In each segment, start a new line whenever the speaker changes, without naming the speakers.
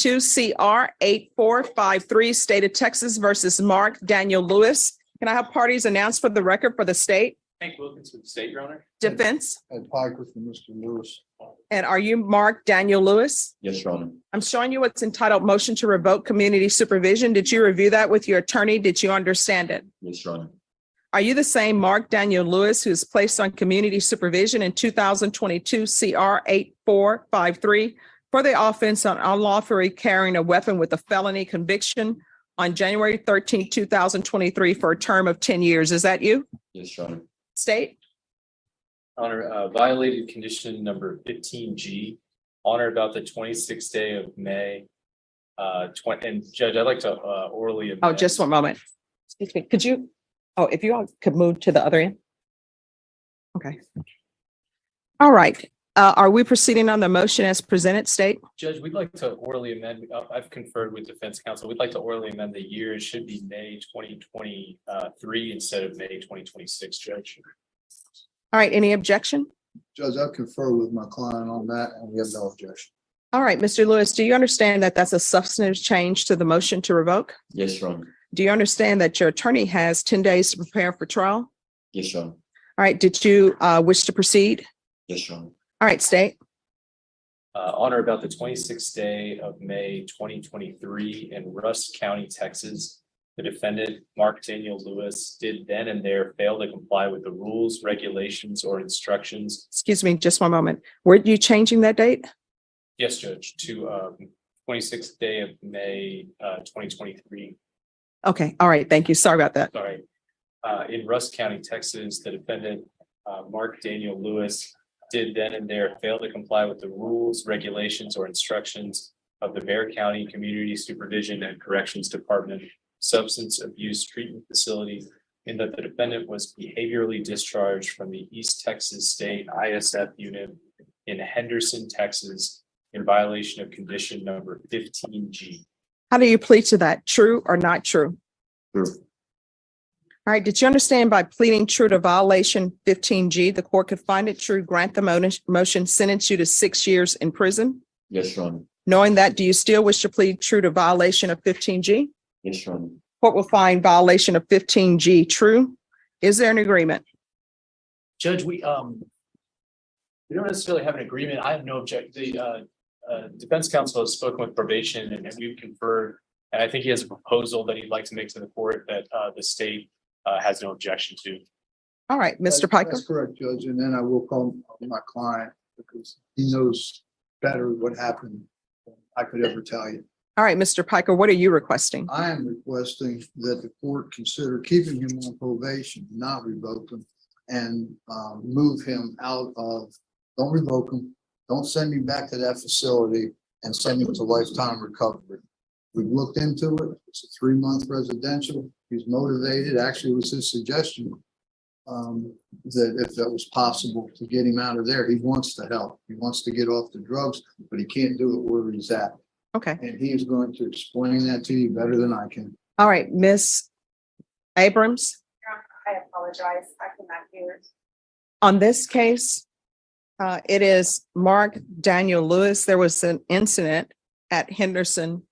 2022 CR 8453, State of Texas versus Mark Daniel Lewis. Can I have parties announced for the record for the state?
Hank Wilkins with the state, Your Honor.
Defense.
Ed Piker for Mr. Lewis.
And are you Mark Daniel Lewis?
Yes, Your Honor.
I'm showing you what's entitled motion to revoke community supervision. Did you review that with your attorney? Did you understand it?
Yes, Your Honor.
Are you the same Mark Daniel Lewis who is placed on community supervision in 2022 CR 8453 for the offense on unlawfully carrying a weapon with a felony conviction on January 13, 2023 for a term of 10 years? Is that you?
Yes, Your Honor.
State?
Honor, violated condition number 15G, on or about the 26th day of May. And Judge, I'd like to orally amend.
Oh, just one moment. Excuse me. Could you, if you all could move to the other end. Okay. All right. Are we proceeding on the motion as presented, State?
Judge, we'd like to orally amend. I've conferred with defense counsel. We'd like to orally amend the year. It should be May 2023 instead of May 2026, Judge.
All right. Any objection?
Judge, I confer with my client on that and we have no objection.
All right, Mr. Lewis, do you understand that that's a substantive change to the motion to revoke?
Yes, Your Honor.
Do you understand that your attorney has 10 days to prepare for trial?
Yes, Your Honor.
All right. Did you wish to proceed?
Yes, Your Honor.
All right, State.
On or about the 26th day of May 2023 in Rusk County, Texas, the defendant, Mark Daniel Lewis, did then and there fail to comply with the rules, regulations, or instructions.
Excuse me, just one moment. Were you changing that date?
Yes, Judge, to 26th day of May 2023.
Okay. All right. Thank you. Sorry about that.
Sorry. In Rusk County, Texas, the defendant, Mark Daniel Lewis, did then and there fail to comply with the rules, regulations, or instructions of the Bexar County Community Supervision and Corrections Department Substance Abuse Treatment Facility, in that the defendant was behaviorally discharged from the East Texas State ISF unit in Henderson, Texas, in violation of condition number 15G.
How do you plead to that? True or not true?
True.
All right. Did you understand by pleading true to violation 15G, the court could find it true, grant the motion, sentence you to 6 years in prison?
Yes, Your Honor.
Knowing that, do you still wish to plead true to violation of 15G?
Yes, Your Honor.
Court will find violation of 15G true. Is there an agreement?
Judge, we don't necessarily have an agreement. I have no objection. The defense counsel has spoken with probation and we've conferred. And I think he has a proposal that he'd like to make to the court that the state has no objection to.
All right, Mr. Piker.
That's correct, Judge. And then I will call my client because he knows better what happened than I could ever tell you.
All right, Mr. Piker, what are you requesting?
I am requesting that the court consider keeping him on probation, not revoke him, and move him out of, don't revoke him, don't send me back to that facility and send him to lifetime recovery. We've looked into it. It's a 3-month residential. He's motivated. Actually, it was his suggestion that if that was possible to get him out of there, he wants to help. He wants to get off the drugs, but he can't do it where he's at.
Okay.
And he is going to explain that to you better than I can.
All right, Ms. Abrams.
I apologize. I cannot hear.
On this case, it is Mark Daniel Lewis. There was an incident at Henderson,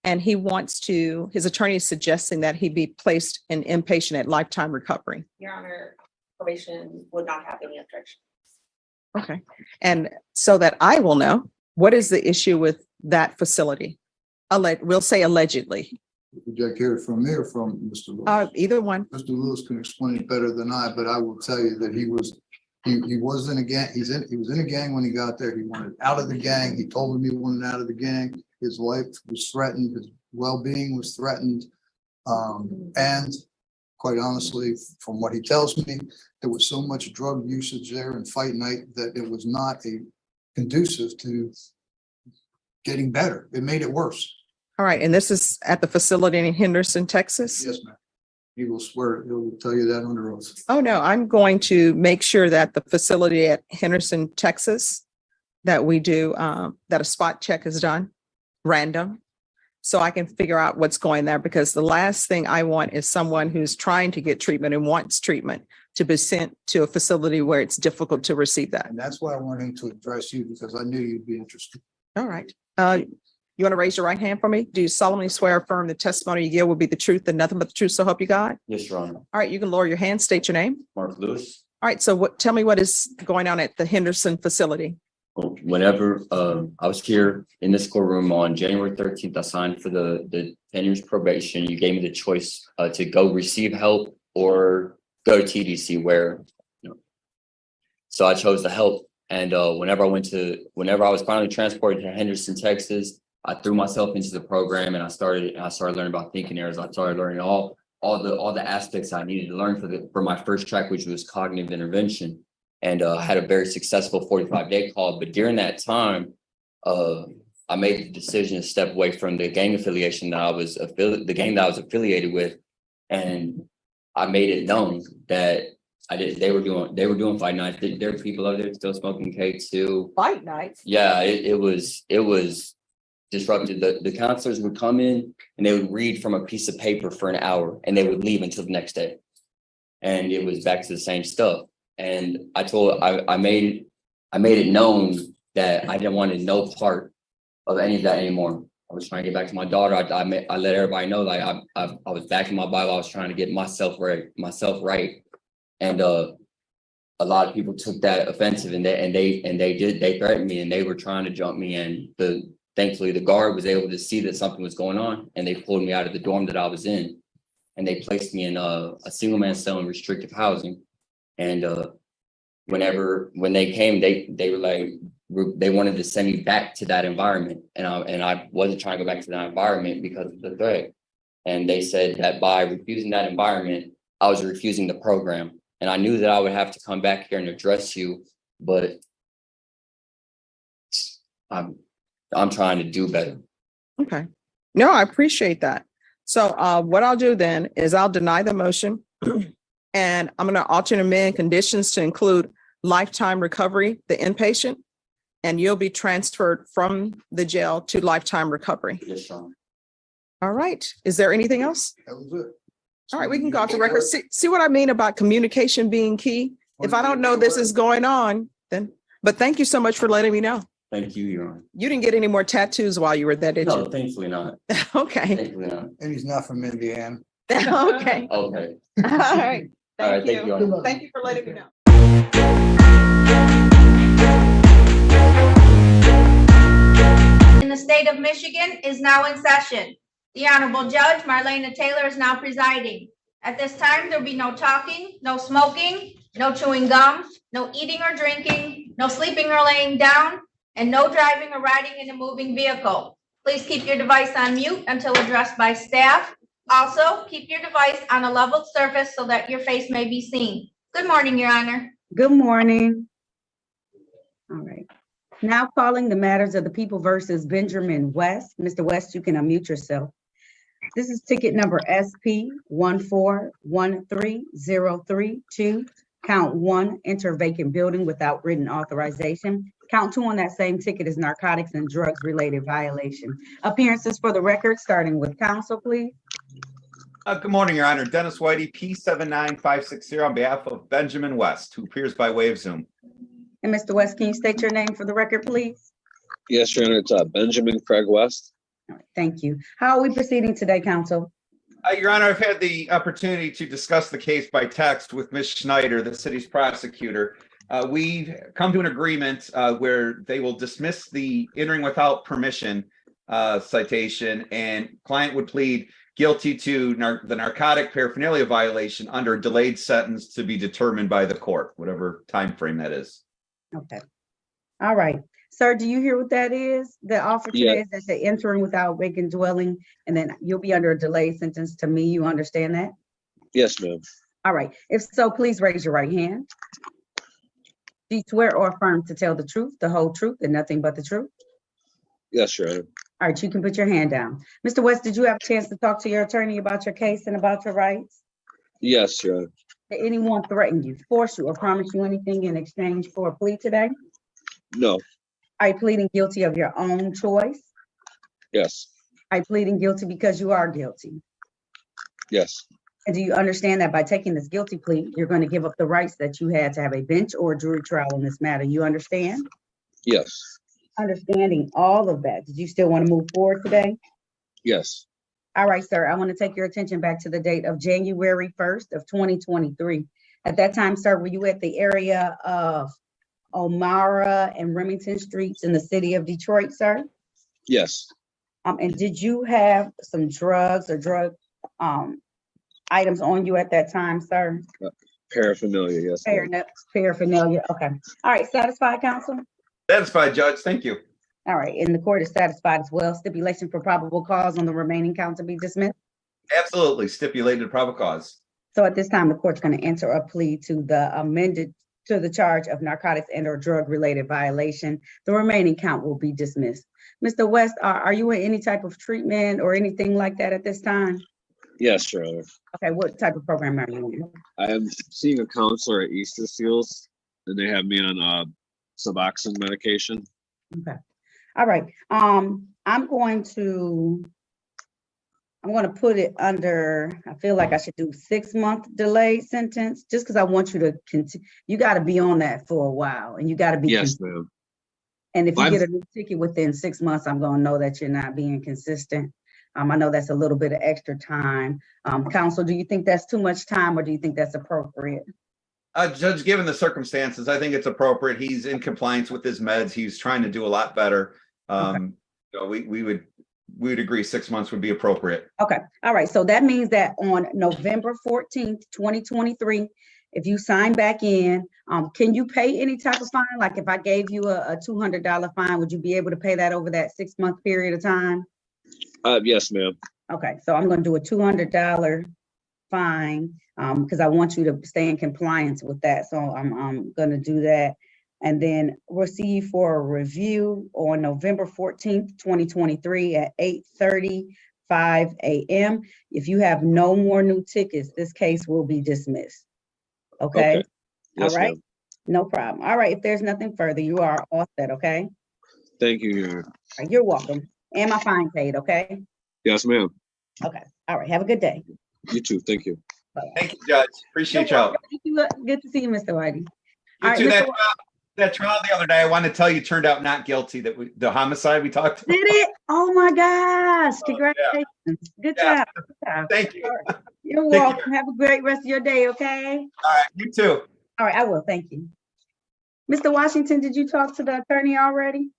and he wants to, his attorney is suggesting that he be placed in inpatient at lifetime recovery.
Your Honor, probation would not have any objection.
Okay. And so that I will know, what is the issue with that facility? We'll say allegedly.
Would you like to hear it from me or from Mr. Lewis?
Either one.
Mr. Lewis can explain it better than I, but I will tell you that he was in a gang. He was in a gang when he got there. He wanted out of the gang. He told him he wanted out of the gang. His life was threatened. His well-being was threatened. And quite honestly, from what he tells me, there was so much drug usage there and fight night that it was not conducive to getting better. It made it worse.
All right. And this is at the facility in Henderson, Texas?
Yes, ma'am. He will swear, he will tell you that under oath.
Oh, no, I'm going to make sure that the facility at Henderson, Texas, that we do, that a spot check is done, random, so I can figure out what's going there, because the last thing I want is someone who's trying to get treatment and wants treatment to be sent to a facility where it's difficult to receive that.
And that's why I wanted him to address you, because I knew you'd be interested.
All right. You want to raise your right hand for me? Do you solemnly swear or affirm the testimony you give will be the truth and nothing but the truth, so help you God?
Yes, Your Honor.
All right, you can lower your hand, state your name.
Mark Lewis.
All right, so tell me what is going on at the Henderson facility?
Whenever I was here in this courtroom on January 13th, I signed for the 10 years probation. You gave me the choice to go receive help or go to TDC where, so I chose the help. And whenever I was finally transported to Henderson, Texas, I threw myself into the program and I started learning about thinking errors. I started learning all the aspects I needed to learn for my first track, which was cognitive intervention, and had a very successful 45-day call. But during that time, I made the decision to step away from the gang affiliation that I was affiliated with, and I made it known that they were doing fight nights. There were people out there still smoking K too.
Fight nights.
Yeah, it was disrupted. The counselors would come in and they would read from a piece of paper for an hour and they would leave until the next day. And it was back to the same stuff. And I made it known that I didn't want no part of any of that anymore. I was trying to get back to my daughter. I let everybody know, like I was back in my Bible. I was trying to get myself right. And a lot of people took that offensive and they threatened me and they were trying to jump me. And thankfully the guard was able to see that something was going on and they pulled me out of the dorm that I was in and they placed me in a single man cell in restrictive housing. And when they came, they were like, they wanted to send me back to that environment. And I wasn't trying to go back to that environment because of the threat. And they said that by refusing that environment, I was refusing the program. And I knew that I would have to come back here and address you, but I'm trying to do better.
Okay. No, I appreciate that. So what I'll do then is I'll deny the motion and I'm going to alter and amend conditions to include lifetime recovery, the inpatient, and you'll be transferred from the jail to lifetime recovery.
Yes, Sean.
All right. Is there anything else?
That was it.
All right, we can go off the record. See what I mean about communication being key? If I don't know this is going on, then, but thank you so much for letting me know.
Thank you, Your Honor.
You didn't get any more tattoos while you were there, did
No,
you?
thankfully not.
Okay.
Thankfully not.
And he's not from Indiana.
Okay.
Okay.
All right.
All right,
Thank
thank you, Your
you.
Honor.
Thank you for letting me know.
In the state of Michigan is now in session. The Honorable Judge Marlena Taylor is now presiding. At this time, there'll be no talking, no smoking, no chewing gum, no eating or drinking, no sleeping or laying down, and no driving or riding in a moving vehicle. Please keep your device on mute until addressed by staff. Also, keep your device on a leveled surface so that your face may be seen. Good morning, Your Honor.
Good morning. All right. Now calling the matters of the people versus Benjamin West. Mr. West, you can unmute yourself. This is ticket number SP 1413032. Count 1, enter vacant building without written authorization. Count 2 on that same ticket is narcotics and drugs related violation. Appearances for the record, starting with counsel, please.
Good morning, Your Honor. Dennis Whitey, P79560, on behalf of Benjamin West, who appears by way of Zoom.
And Mr. West, can you state your name for the record, please?
Yes, Your Honor, it's Benjamin Craig West.
All right, thank you. How are we proceeding today, counsel?
Your Honor, I've had the opportunity to discuss the case by text with Ms. Schneider, the city's prosecutor. We've come to an agreement where they will dismiss the entering without permission citation, and client would plead guilty to the narcotic paraphernalia violation under a delayed sentence to be determined by the court, whatever time frame that is.
Okay. All right. Sir, do you hear what that is? The offer today
Yeah.
is that they're entering without vacant dwelling, and then you'll be under a delayed sentence to me. You understand that?
Yes, ma'am.
All right. If so, please raise your right hand. Do you swear or affirm to tell the truth, the whole truth, and nothing but the truth?
Yes, Your Honor.
All right, you can put your hand down. Mr. West, did you have a chance to talk to your attorney about your case and about your rights?
Yes, Your Honor.
Did anyone threaten you, force you, or promise you anything in exchange for a plea today?
No.
Are you pleading guilty of your own choice?
Yes.
Are you pleading guilty because you are guilty?
Yes.
And do you understand that by taking this guilty plea, you're going to give up the rights that you had to have a bench or a jury trial in this matter? You understand?
Yes.
Understanding all of that, did you still want to move forward today?
Yes.
All right, sir, I want to take your attention back to the date of January 1st of 2023. At that time, sir, were you at the area of O'Mara and Remington Streets in the city of Detroit, sir?
Yes.
And did you have some drugs or drug items on you at that time, sir?
Paraphernalia, yes. ma'am.
Paraphernalia, okay. All right, satisfied, counsel?
Satisfied, Judge. Thank you.
All right, and the court is satisfied as well. Stipulation for probable cause on the remaining count to be dismissed.
Absolutely. Stipulated probable cause.
So at this time, the court's going to enter a plea to the charge of narcotics and or drug related violation. The remaining count will be dismissed. Mr. West, are you in any type of treatment or anything like that at this time?
Yes, Your Honor.
Okay, what type of program are you in?
I am seeing a counselor at Easter Seals, and they have me on Suboxone medication.
Okay. All right. I'm going to put it under, I feel like I should do 6-month delayed sentence, just because I want you to continue. You got to be on that for a while, and you got to be.
Yes, ma'am.
And if you get a new ticket within 6 months, I'm going to know that you're not being consistent. I know that's a little bit of extra time. Counsel, do you think that's too much time, or do you think that's appropriate?
Judge, given the circumstances, I think it's appropriate. He's in compliance with his meds. He's trying to do a lot better. We would agree 6 months would be appropriate.
Okay. All right. So that means that on November 14th, 2023, if you sign back in, can you pay any type of fine? Like if I gave you a $200 fine, would you be able to pay that over that 6-month period of time?
Yes, ma'am.
Okay. So I'm going to do a $200 fine because I want you to stay in compliance with that. So I'm going to do that. And then we'll see you for a review on November 14th, 2023 at 8:35 a.m. If you have no more new tickets, this case will be dismissed. Okay?
Yes,
all right.
ma'am.
No problem. All right. If there's nothing further, you are all set. Okay?
Thank you, Your Honor.
All right, you're welcome. And my fine paid. Okay?
Yes, ma'am.
Okay. All right. Have a good day.
You too. Thank you.
Bye-bye.
Thank you, Judge. Appreciate
You're
y'all.
welcome. Thank you. Good to see you, Mr. Whitey.
You
All
too.
right,
That trial the other day, I wanted to tell you turned out not guilty. The homicide we talked about.
Did it? Oh my gosh.
Oh,
Congratulations. Good
Yeah.
job. Good job.
Thank you.
All right. You're
Take
welcome. Have a great rest of your day, okay?
All right, you too.
All right, I will. Thank you. Mr. Washington, did you talk to the attorney already?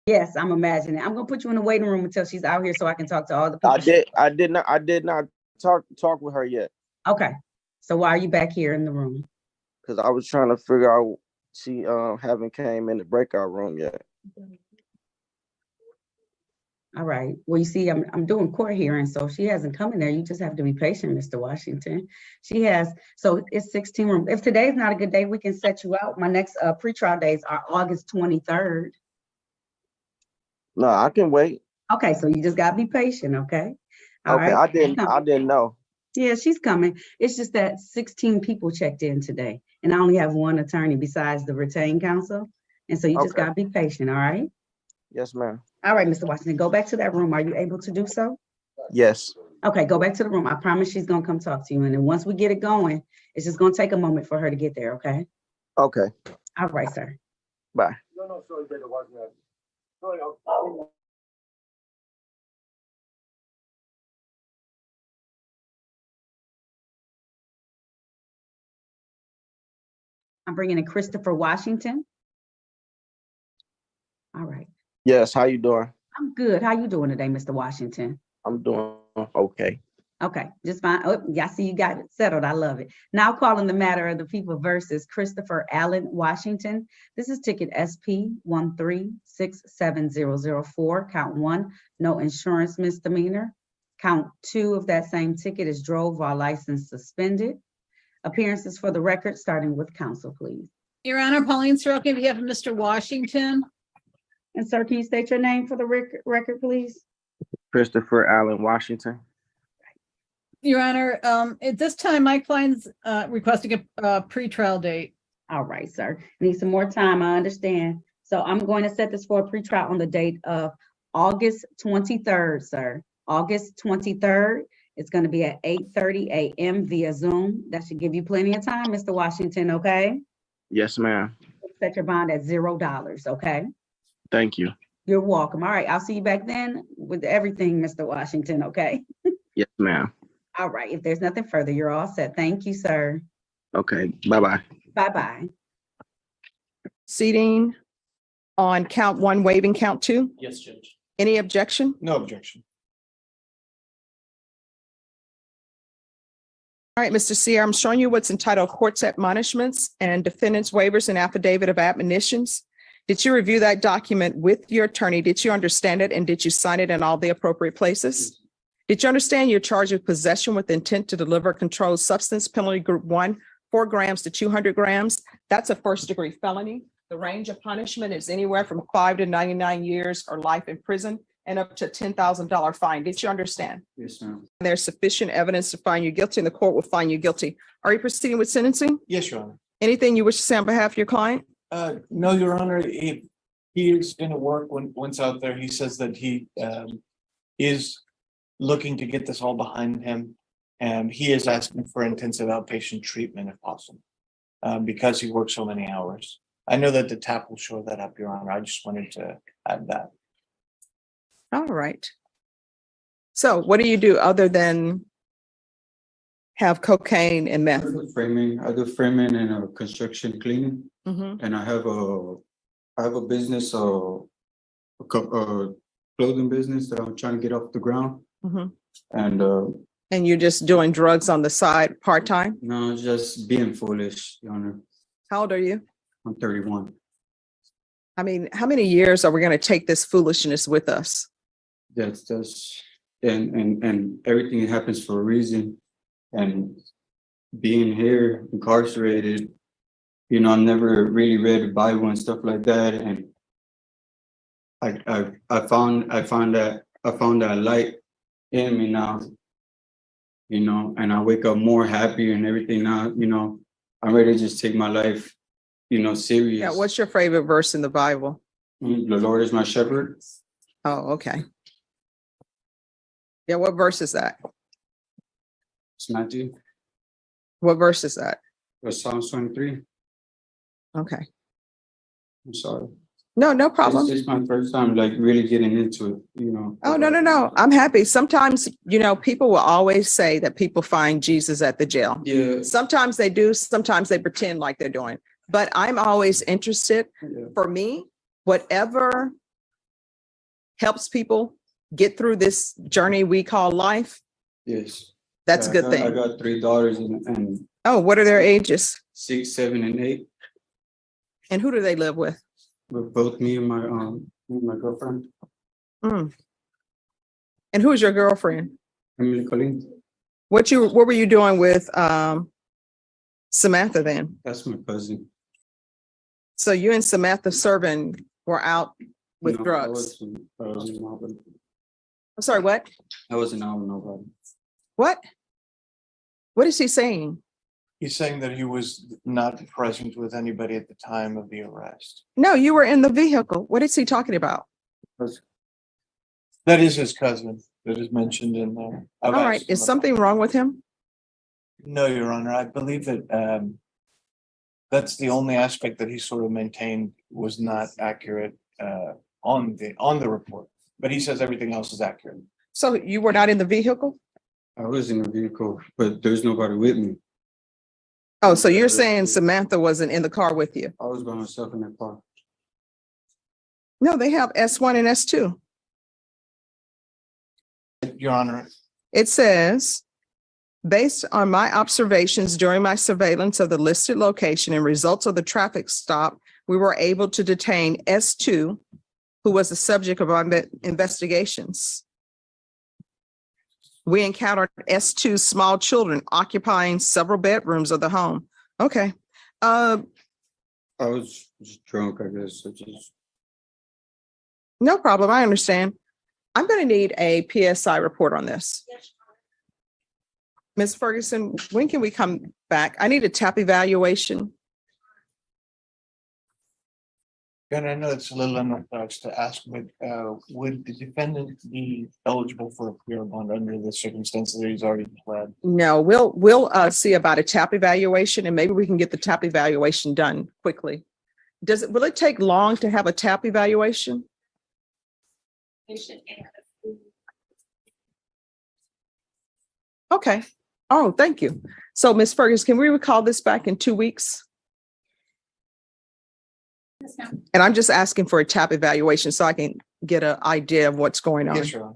Yes, I'm imagining. I'm gonna put you in the waiting room until she's out here so I can talk to all the people.
I did not talk with her yet.
Okay. So why are you back here in the room?
Because I was trying to figure out she haven't came in the breakout room yet.
All right. Well, you see, I'm doing court hearing, so she hasn't come in there. You just have to be patient, Mr. Washington. She has, so it's 16 rooms. If today's not a good day, we can set you out. My next pretrial days are August 23rd.
No, I can wait.
Okay, so you just gotta be patient, okay? All
Okay,
right.
I didn't know.
Yeah, she's coming. It's just that 16 people checked in today, and I only have one attorney besides the retained counsel. And so you just
Okay.
gotta be patient, all right?
Yes, ma'am.
All right, Mr. Washington, go back to that room. Are you able to do so?
Yes.
Okay, go back to the room. I promise she's gonna come talk to you. And then once we get it going, it's just gonna take a moment for her to get there, okay?
Okay.
All right, sir.
Bye.
I'm bringing in Christopher Washington. All right.
Yes. How you doing?
I'm good. How you doing today, Mr. Washington?
I'm doing okay.
Okay, just fine. Oh, yeah, I see you got it settled. I love it. Now calling the matter of the people versus Christopher Allen Washington. This is ticket SP 1367004, count 1, no insurance misdemeanor. Count 2 of that same ticket is drove while license suspended. Appearances for the record, starting with counsel, please.
Your Honor, Pauline Soroka, on behalf of Mr. Washington.
And sir, can you state your name for the record, please?
Christopher Allen Washington.
Your Honor, at this time, my client's requesting a pretrial date.
All right, sir. Need some more time, I understand. So I'm going to set this for a pretrial on the date of August 23rd, sir. August 23rd It's going to be at 8:30 a.m. via Zoom. That should give you plenty of time, Mr. Washington, okay?
Yes, ma'am.
Set your bond at $0, okay?
Thank you.
You're welcome. All right, I'll see you back then with everything, Mr. Washington, okay?
Yes, ma'am.
All right, if there's nothing further, you're all set. Thank you, sir.
Okay, bye-bye.
Bye-bye.
Seating on count one, waiving count two.
Yes, Judge.
Any objection?
No objection.
All right, Mr. Seer, I'm showing you what's entitled Court's Admonishments and Defendant's Waivers and Affidavit of Admonitions. Did you review that document with your attorney? Did you understand it? And did you sign it in all the appropriate places? Did you understand you're charged with possession with intent to deliver a controlled substance, penalty group 1, 4 grams to 200 grams? That's a first-degree felony. The range of punishment is anywhere from 5 to 99 years or life in prison and up to $10,000 fine. Did you understand?
Yes, ma'am.
There's sufficient evidence to find you guilty, and the court will find you guilty. Are you proceeding with sentencing?
Yes, Your Honor.
Anything you wish to say on behalf of your client?
No, Your Honor, he is gonna work once out there. He says that he is looking to get this all behind him. And he is asking for intensive outpatient treatment if possible, because he works so many hours. I know that the TAP will show that up, Your Honor. I just wanted to add that.
All right. So what do you do other than have cocaine and meth?
I do framing and construction cleaning,
Mhm.
and I have a business, clothing business that I'm trying to get off the ground.
Mhm.
And
And you're just doing drugs on the side, part-time?
no, just being foolish, Your Honor.
How old are you?
I'm 31.
I mean, how many years are we going to take this foolishness with us?
That's and everything happens for a reason. And being here incarcerated, you know, I've never really read the Bible and stuff like that. And I found that light in me now, you know, and I wake up more happy and everything now, you know. I'm ready to just take my life, you know, serious.
Yeah, what's your favorite verse in the Bible?
The Lord is my shepherd.
Oh, okay. Yeah, what verse is that?
It's Matthew.
What verse is that?
It's Psalms 23.
Okay.
I'm sorry.
No problem.
It's my first time like really getting into it, you know.
Oh, no. I'm happy. Sometimes, you know, people will always say that people find Jesus at the jail.
Yeah.
Sometimes they do, sometimes they pretend like they're doing. But I'm always interested.
Yeah.
For me, whatever helps people get through this journey we call life,
Yes.
that's a good
I
thing.
got 3 daughters and
Oh, what are their ages?
6, 7, and 8.
And who do they live with?
With both me and my girlfriend,
Mm. And who is your girlfriend?
Emily Colleen.
What were you doing with Samantha then?
That's my cousin.
So you and Samantha Servin were out with
No,
drugs.
I wasn't out with
I'm sorry, what?
nobody.
What? What is he saying?
He's saying that he was not present with anybody at the time of the arrest.
No, you were in the vehicle. What is he talking about?
That is his cousin that is mentioned in there.
All right, is something wrong with him?
No, Your Honor, I believe that that's the only aspect that he sort of maintained was not accurate on the report. But he says everything else is accurate.
So you were not in the vehicle?
I was in the vehicle, but there's nobody with me.
Oh, so you're saying Samantha wasn't in the car with you?
I was by myself in the car.
No, they have S1 and S2.
Your Honor,
It says, based on my observations during my surveillance of the listed location and results of the traffic stop, we were able to detain S2, who was the subject of our investigations. We encountered S2 small children occupying several bedrooms of the home. Okay.
I was just drunk, I guess.
No problem. I understand. I'm going to need a PSI report on this. Ms. Ferguson, when can we come back? I need a TAP evaluation.
And I know it's a little unorthodox to ask, but would the defendant be eligible for a clear bond under the circumstances that he's already pled?
No, we'll see about a TAP evaluation, and maybe we can get the TAP evaluation done quickly. Will it take long to have a TAP evaluation? Okay. Oh, thank you. So Ms. Fergus, can we recall this back in 2 weeks? And I'm just asking for a TAP evaluation so I can get an idea of what's going on.
Yes, Your Honor.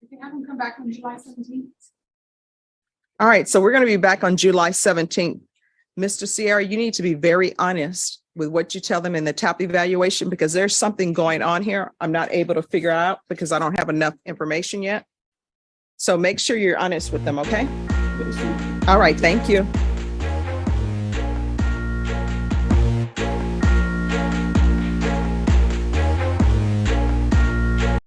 If you have them come back on July 17th.
All right, so we're going to be back on July 17th. Mr. Sierra, you need to be very honest with what you tell them in the TAP evaluation, because there's something going on here I'm not able to figure out because I don't have enough information yet. So make sure you're honest with them, okay? All right, thank you.